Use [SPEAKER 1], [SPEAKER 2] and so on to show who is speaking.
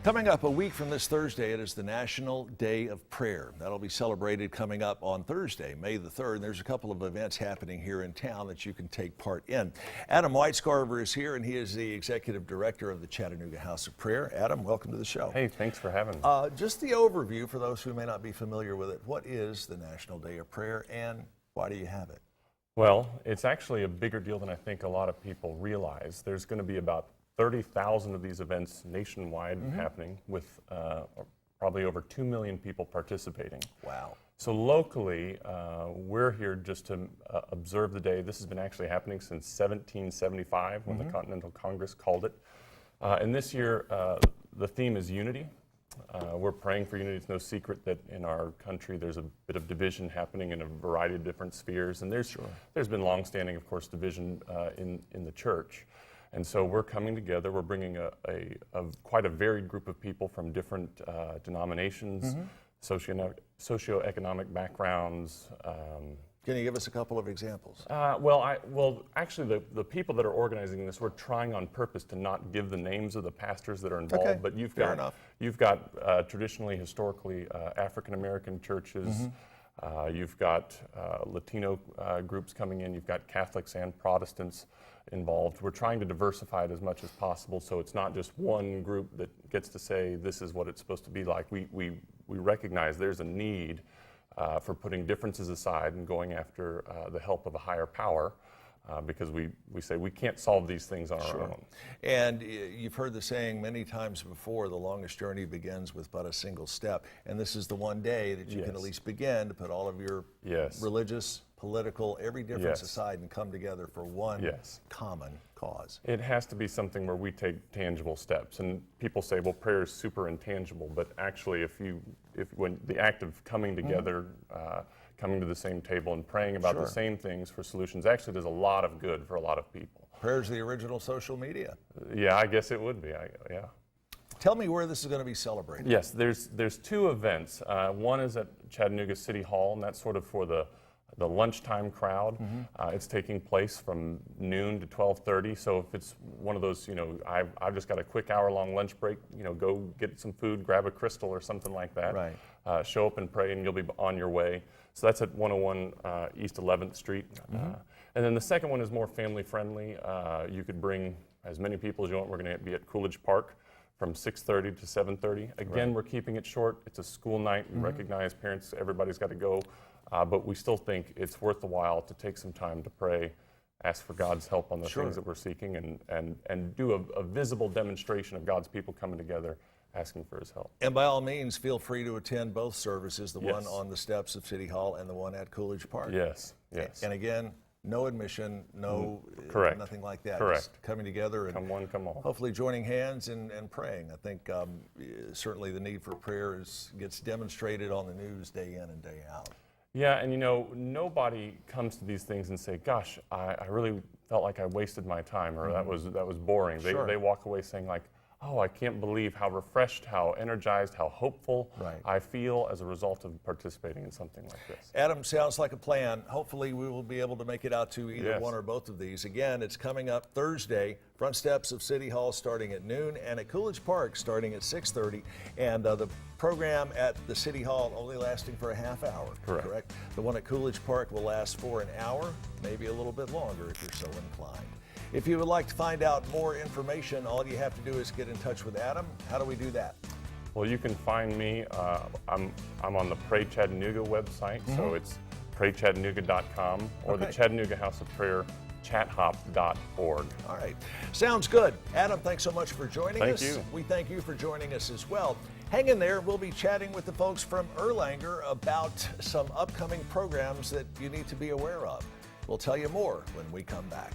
[SPEAKER 1] Coming up a week from this Thursday, it is the National Day of Prayer. That'll be celebrated coming up on Thursday, May the 3rd. There's a couple of events happening here in town that you can take part in. Adam Whitescarver is here, and he is the Executive Director of the Chattanooga House of Prayer. Adam, welcome to the show.
[SPEAKER 2] Hey, thanks for having me.
[SPEAKER 1] Just the overview for those who may not be familiar with it. What is the National Day of Prayer, and why do you have it?
[SPEAKER 2] Well, it's actually a bigger deal than I think a lot of people realize. There's going to be about 30,000 of these events nationwide happening with probably over 2 million people participating.
[SPEAKER 1] Wow.
[SPEAKER 2] So locally, we're here just to observe the day. This has been actually happening since 1775 when the Continental Congress called it. And this year, the theme is unity. We're praying for unity. It's no secret that in our country there's a bit of division happening in a variety of different spheres. And there's been longstanding, of course, division in the church. And so we're coming together. We're bringing quite a varied group of people from different denominations, socioeconomic backgrounds.
[SPEAKER 1] Can you give us a couple of examples?
[SPEAKER 2] Well, actually, the people that are organizing this, we're trying on purpose to not give the names of the pastors that are involved.
[SPEAKER 1] Okay,
[SPEAKER 2] but you've
[SPEAKER 1] fair
[SPEAKER 2] got
[SPEAKER 1] enough.
[SPEAKER 2] traditionally, historically, African American churches. You've got Latino groups coming in. You've got Catholics and Protestants involved. We're trying to diversify it as much as possible, so it's not just one group that gets to say this is what it's supposed to be like. We recognize there's a need for putting differences aside and going after the help of a higher power, because we say we can't solve these things on our own.
[SPEAKER 1] And you've heard the saying many times before, the longest journey begins with but a single step. And this is the one day that you can at least begin to put all of your religious, political, every difference aside and come together for one common cause.
[SPEAKER 2] It has to be something where we take tangible steps. And people say, well, prayer is super intangible, but actually when the act of coming together, coming to the same table and praying about the same things for solutions actually does a lot of good for a lot of people.
[SPEAKER 1] Prayer's the original social media.
[SPEAKER 2] Yeah, I guess it would be. Yeah.
[SPEAKER 1] Tell me where this is going to be celebrated.
[SPEAKER 2] Yes, there's two events. One is at Chattanooga City Hall, and that's sort of for the lunchtime crowd. It's taking place from noon to 12:30. So if it's one of those, I've just got a quick hour-long lunch break, go get some food, grab a crystal or something like that.
[SPEAKER 1] Right.
[SPEAKER 2] Show up and pray, and you'll be on your way. So that's at 101 East 11th Street. And then the second one is more family-friendly. You could bring as many people as you want. We're going to be at Coolidge Park from 6:30 to 7:30. Again, we're keeping it short. It's a school night. We recognize parents, everybody's got to go. But we still think it's worth the while to take some time to pray, ask for God's help on the things that we're seeking, and do a visible demonstration of God's people coming together, asking for his help.
[SPEAKER 1] And by all means, feel free to attend both services, the one on the steps of City Hall and the one at Coolidge Park.
[SPEAKER 2] Yes.
[SPEAKER 1] And again, no admission, nothing like that.
[SPEAKER 2] Correct.
[SPEAKER 1] Just coming together and
[SPEAKER 2] come one, come all.
[SPEAKER 1] Hopefully joining hands and praying. I think certainly the need for prayer gets demonstrated on the news day in and day out.
[SPEAKER 2] Yeah, and nobody comes to these things and say, gosh, I really felt like I wasted my time, or that was boring. They walk away saying like, oh, I can't believe how refreshed, how energized, how hopeful I feel as a result of participating in something like this.
[SPEAKER 1] Adam, sounds like a plan. Hopefully we will be able to make it out to either one or both of these. Again, it's coming up Thursday, front steps of City Hall starting at noon, and at Coolidge Park starting at 6:30. And the program at the City Hall only lasting for a half hour, correct? The one at Coolidge Park will last for an hour, maybe a little bit longer if you're so inclined. If you would like to find out more information, all you have to do is get in touch with Adam. How do we do that?
[SPEAKER 2] Well, you can find me. I'm on the Pray Chattanooga website, so it's praychattanooga.com or the Chattanooga House of Prayer chathop.org.
[SPEAKER 1] All right. Sounds good. Adam, thanks so much for joining us.
[SPEAKER 2] Thank you.
[SPEAKER 1] We thank you for joining us as well. Hang in there. We'll be chatting with the folks from Erlanger about some upcoming programs that you need to be aware of. We'll tell you more when we come back.